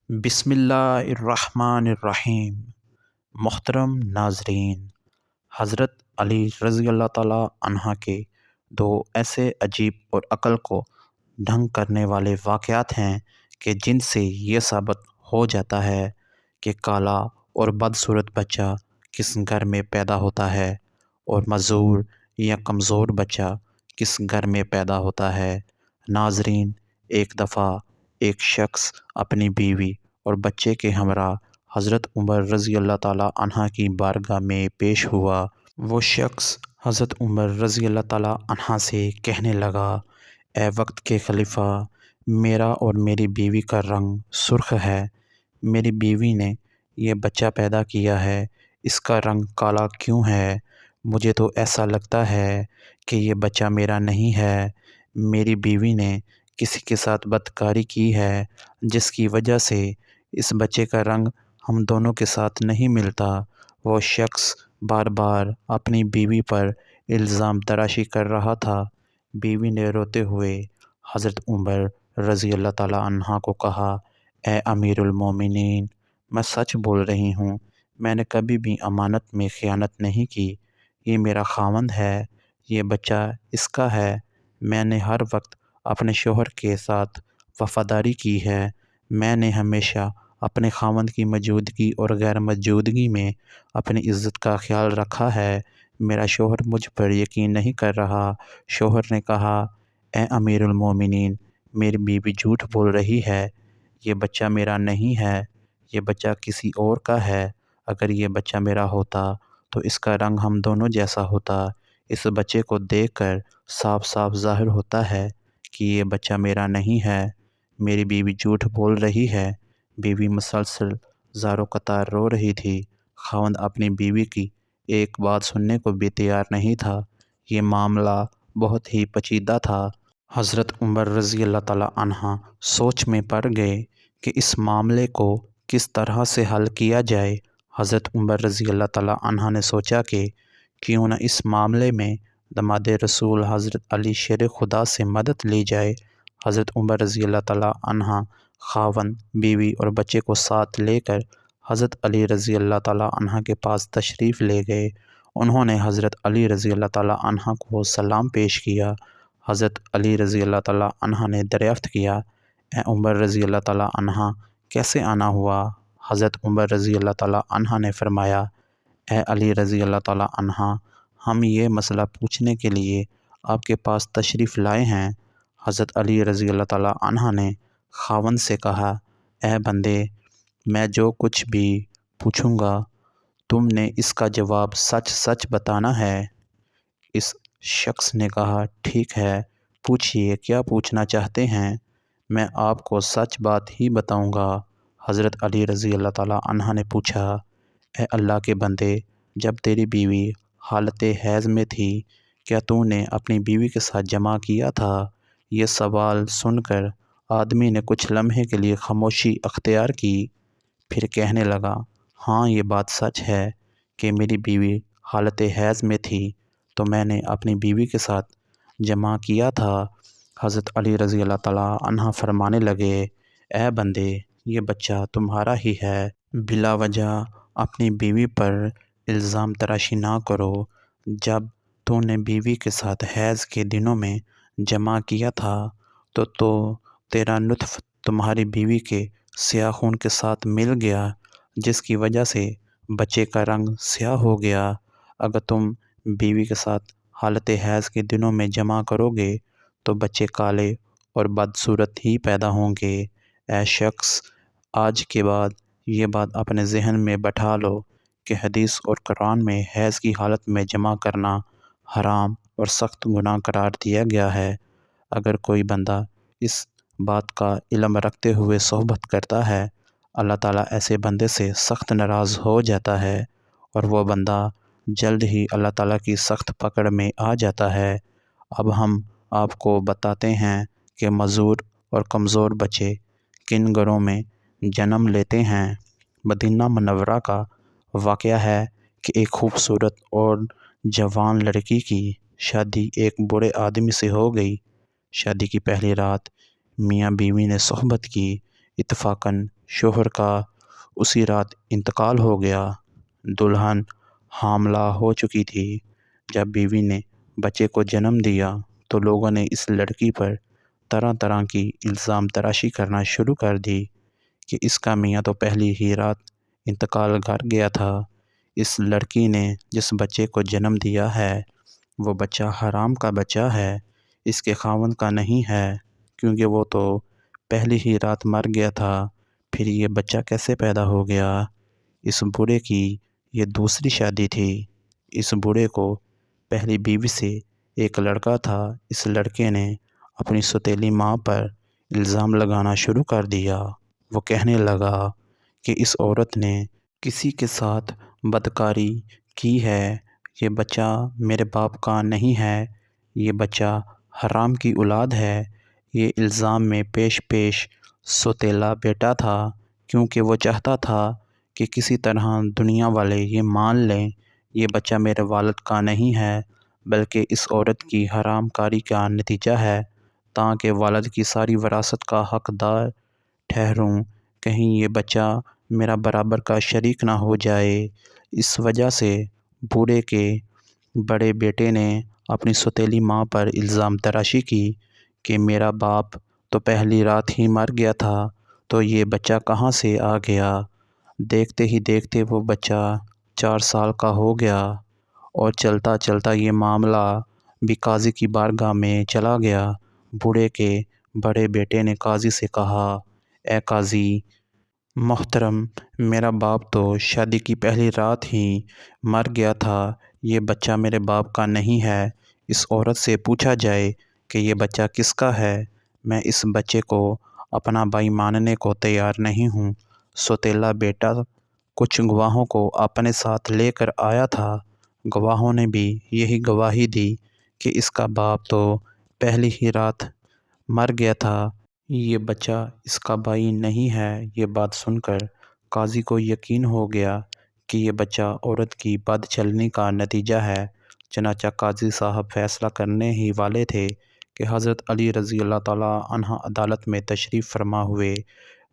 بسم اللہ الرحمن الرحیم۔ محترم ناظرین، حضرت علی رضی اللہ تعالیٰ عنہ کے دو ایسے عجیب اور عقل کو دھنگ کرنے والے واقعات ہیں کہ جن سے یہ ثابت ہو جاتا ہے کہ کالا اور بدصورت بچہ کس گھر میں پیدا ہوتا ہے اور معذور یا کمزور بچہ کس گھر میں پیدا ہوتا ہے۔ ناظرین، ایک دفعہ ایک شخص اپنی بیوی اور بچے کے ہمراہ حضرت عمر رضی اللہ تعالیٰ عنہ کی بارگاہ میں پیش ہوا۔ وہ شخص حضرت عمر رضی اللہ تعالیٰ عنہ سے کہنے لگا، اے وقت کے خلیفہ، میرا اور میری بیوی کا رنگ سرخ ہے۔ میری بیوی نے یہ بچہ پیدا کیا ہے، اس کا رنگ کالا کیوں ہے؟ مجھے تو ایسا لگتا ہے کہ یہ بچہ میرا نہیں ہے۔ میری بیوی نے کسی کے ساتھ بدکاری کی ہے جس کی وجہ سے اس بچے کا رنگ ہم دونوں کے ساتھ نہیں ملتا۔ وہ شخص بار بار اپنی بیوی پر الزام تراشی کر رہا تھا۔ بیوی نے روتے ہوئے حضرت عمر رضی اللہ تعالیٰ عنہ کو کہا، اے امیر المومنین، میں سچ بول رہی ہوں، میں نے کبھی بھی امانت میں خیانت نہیں کی۔ یہ میرا خاوند ہے، یہ بچہ اس کا ہے۔ میں نے ہر وقت اپنے شوہر کے ساتھ وفاداری کی ہے۔ میں نے ہمیشہ اپنے خاوند کی موجودگی اور غیر موجودگی میں اپنی عزت کا خیال رکھا ہے۔ میرا شوہر مجھ پر یقین نہیں کر رہا۔ شوہر نے کہا، اے امیر المومنین، میری بیوی جھوٹ بول رہی ہے، یہ بچہ میرا نہیں ہے، یہ بچہ کسی اور کا ہے۔ اگر یہ بچہ میرا ہوتا تو اس کا رنگ ہم دونوں جیسا ہوتا۔ اس بچے کو دیکھ کر صاف صاف ظاہر ہوتا ہے کہ یہ بچہ میرا نہیں ہے۔ میری بیوی جھوٹ بول رہی ہے۔ بیوی مسلسل زار و قطار رو رہی تھی۔ خاوند اپنی بیوی کی ایک بات سننے کو بھی تیار نہیں تھا۔ یہ معاملہ بہت ہی پیچیدہ تھا۔ حضرت عمر رضی اللہ تعالیٰ عنہ سوچ میں پڑ گئے کہ اس معاملے کو کس طرح سے حل کیا جائے۔ حضرت عمر رضی اللہ تعالیٰ عنہ نے سوچا کہ کیوں نہ اس معاملے میں داماد رسول حضرت علی شیر خدا سے مدد لی جائے۔ حضرت عمر رضی اللہ تعالیٰ عنہ خاوند، بیوی اور بچے کو ساتھ لے کر حضرت علی رضی اللہ تعالیٰ عنہ کے پاس تشریف لے گئے۔ انہوں نے حضرت علی رضی اللہ تعالیٰ عنہ کو سلام پیش کیا۔ حضرت علی رضی اللہ تعالیٰ عنہ نے دریافت کیا، اے عمر رضی اللہ تعالیٰ عنہ، کیسے آنا ہوا؟ حضرت عمر رضی اللہ تعالیٰ عنہ نے فرمایا، اے علی رضی اللہ تعالیٰ عنہ، ہم یہ مسئلہ پوچھنے کے لیے آپ کے پاس تشریف لائے ہیں۔ حضرت علی رضی اللہ تعالیٰ عنہ نے خاوند سے کہا، اے بندے، میں جو کچھ بھی پوچھوں گا تم نے اس کا جواب سچ سچ بتانا ہے۔ اس شخص نے کہا، ٹھیک ہے، پوچھئے، کیا پوچھنا چاہتے ہیں؟ میں آپ کو سچ بات ہی بتاؤں گا۔ حضرت علی رضی اللہ تعالیٰ عنہ نے پوچھا، اے اللہ کے بندے، جب تیری بیوی حالت حیض میں تھی کیا تو نے اپنی بیوی کے ساتھ جماع کیا تھا؟ یہ سوال سن کر آدمی نے کچھ لمحے کے لیے خاموشی اختیار کی، پھر کہنے لگا، ہاں، یہ بات سچ ہے کہ میری بیوی حالت حیض میں تھی تو میں نے اپنی بیوی کے ساتھ جماع کیا تھا۔ حضرت علی رضی اللہ تعالیٰ عنہ فرمانے لگے، اے بندے، یہ بچہ تمہارا ہی ہے، بلا وجہ اپنی بیوی پر الزام تراشی نہ کرو۔ جب تو نے بیوی کے ساتھ حیض کے دنوں میں جماع کیا تھا تو تیرا نطف تمہاری بیوی کے سیاہ خون کے ساتھ مل گیا، جس کی وجہ سے بچے کا رنگ سیاہ ہو گیا۔ اگر تم بیوی کے ساتھ حالت حیض کے دنوں میں جماع کرو گے تو بچے کالے اور بدصورت ہی پیدا ہوں گے۔ اے شخص، آج کے بعد یہ بات اپنے ذہن میں بٹھا لو کہ حدیث اور قرآن میں حیض کی حالت میں جماع کرنا حرام اور سخت گناہ قرار دیا گیا ہے۔ اگر کوئی بندہ اس بات کا علم رکھتے ہوئے صحبت کرتا ہے، اللہ تعالیٰ ایسے بندے سے سخت ناراض ہو جاتا ہے اور وہ بندہ جلد ہی اللہ تعالیٰ کی سخت پکڑ میں آ جاتا ہے۔ اب ہم آپ کو بتاتے ہیں کہ معذور اور کمزور بچے کن گھروں میں جنم لیتے ہیں۔ مدینہ منورہ کا واقعہ ہے کہ ایک خوبصورت اور جوان لڑکی کی شادی ایک بوڑھے آدمی سے ہو گئی۔ شادی کی پہلی رات میاں بیوی نے صحبت کی۔ اتفاقاً شوہر کا اسی رات انتقال ہو گیا۔ دلہن حاملہ ہو چکی تھی۔ جب بیوی نے بچے کو جنم دیا تو لوگوں نے اس لڑکی پر طرح طرح کی الزام تراشی کرنا شروع کر دی کہ اس کا میاں تو پہلی ہی رات انتقال کر گیا تھا۔ اس لڑکی نے جس بچے کو جنم دیا ہے وہ بچہ حرام کا بچہ ہے، اس کے خاوند کا نہیں ہے، کیونکہ وہ تو پہلی ہی رات مر گیا تھا۔ پھر یہ بچہ کیسے پیدا ہو گیا؟ اس بوڑھے کی یہ دوسری شادی تھی۔ اس بوڑھے کو پہلی بیوی سے ایک لڑکا تھا۔ اس لڑکے نے اپنی سوتیلی ماں پر الزام لگانا شروع کر دیا۔ وہ کہنے لگا کہ اس عورت نے کسی کے ساتھ بدکاری کی ہے، یہ بچہ میرے باپ کا نہیں ہے، یہ بچہ حرام کی اولاد ہے۔ یہ الزام میں پیش سوتیلا بیٹا تھا، کیونکہ وہ چاہتا تھا کہ کسی طرح دنیا والے یہ مان لیں یہ بچہ میرے والد کا نہیں ہے، بلکہ اس عورت کی حرام کاری کا نتیجہ ہے، تاکہ والد کی ساری وراثت کا حقدار ٹھہروں، کہیں یہ بچہ میرا برابر کا شریک نہ ہو جائے۔ اس وجہ سے بوڑھے کے بڑے بیٹے نے اپنی سوتیلی ماں پر الزام تراشی کی کہ میرا باپ تو پہلی رات ہی مر گیا تھا، تو یہ بچہ کہاں سے آ گیا؟ دیکھتے ہی دیکھتے وہ بچہ 4 سال کا ہو گیا اور چلتا چلتا یہ معاملہ بھی قاضی کی بارگاہ میں چلا گیا۔ بوڑھے کے بڑے بیٹے نے قاضی سے کہا، اے قاضی محترم، میرا باپ تو شادی کی پہلی رات ہی مر گیا تھا، یہ بچہ میرے باپ کا نہیں ہے۔ اس عورت سے پوچھا جائے کہ یہ بچہ کس کا ہے، میں اس بچے کو اپنا بھائی ماننے کو تیار نہیں ہوں۔ سوتیلا بیٹا کچھ گواہوں کو اپنے ساتھ لے کر آیا تھا۔ گواہوں نے بھی یہی گواہی دی کہ اس کا باپ تو پہلی ہی رات مر گیا تھا، یہ بچہ اس کا بھائی نہیں ہے۔ یہ بات سن کر قاضی کو یقین ہو گیا کہ یہ بچہ عورت کی بد چلنی کا نتیجہ ہے۔ چنانچہ قاضی صاحب فیصلہ کرنے ہی والے تھے کہ حضرت علی رضی اللہ تعالیٰ عنہ عدالت میں تشریف فرما ہوئے۔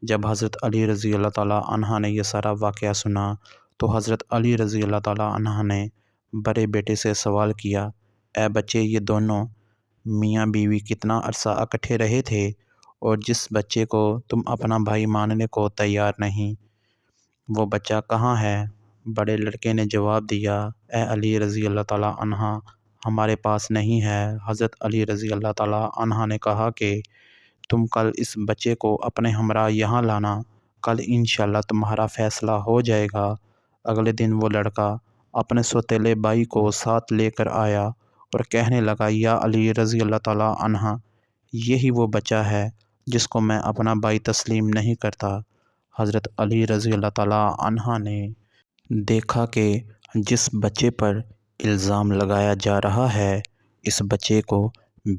جب حضرت علی رضی اللہ تعالیٰ عنہ نے یہ سارا واقعہ سنا تو حضرت علی رضی اللہ تعالیٰ عنہ نے بڑے بیٹے سے سوال کیا، اے بچے، یہ دونوں میاں بیوی کتنا عرصہ اکٹھے رہے تھے، اور جس بچے کو تم اپنا بھائی ماننے کو تیار نہیں، وہ بچہ کہاں ہے؟ بڑے لڑکے نے جواب دیا، اے علی رضی اللہ تعالیٰ عنہ، ہمارے پاس نہیں ہے۔ حضرت علی رضی اللہ تعالیٰ عنہ نے کہا کہ تم کل اس بچے کو اپنے ہمراہ یہاں لانا، کل انشاءاللہ تمہارا فیصلہ ہو جائے گا۔ اگلے دن وہ لڑکا اپنے سوتیلے بھائی کو ساتھ لے کر آیا اور کہنے لگا، یا علی رضی اللہ تعالیٰ عنہ، یہی وہ بچہ ہے جس کو میں اپنا بھائی تسلیم نہیں کرتا۔ حضرت علی رضی اللہ تعالیٰ عنہ نے دیکھا کہ جس بچے پر الزام لگایا جا رہا ہے اس بچے کو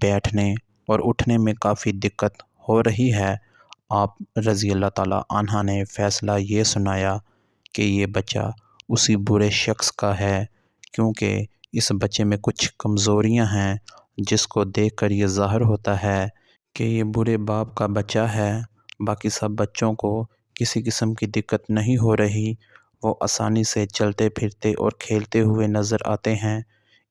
بیٹھنے اور اٹھنے میں کافی دقت ہو رہی ہے۔ آپ رضی اللہ تعالیٰ عنہ نے فیصلہ یہ سنایا کہ یہ بچہ اسی برے شخص کا ہے، کیونکہ اس بچے میں کچھ کمزوریاں ہیں جس کو دیکھ کر یہ ظاہر ہوتا ہے کہ یہ برے باپ کا بچہ ہے۔ باقی سب بچوں کو کسی قسم کی دقت نہیں ہو رہی، وہ آسانی سے چلتے پھرتے اور کھیلتے ہوئے نظر آتے ہیں،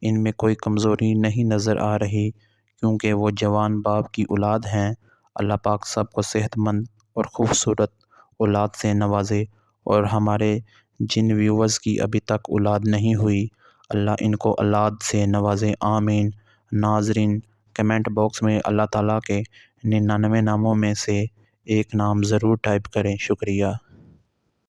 ان میں کوئی کمزوری نہیں نظر آ رہی، کیونکہ وہ جوان باپ کی اولاد ہیں۔ اللہ پاک سب کو صحت مند اور خوبصورت اولاد سے نوازے، اور ہمارے جن ویورز کی ابھی تک اولاد نہیں ہوئی اللہ ان کو اولاد سے نوازے، آمین۔ ناظرین، کمنٹ باکس میں اللہ تعالیٰ کے 99 ناموں میں سے ایک نام ضرور ٹائپ کریں۔ شکریہ۔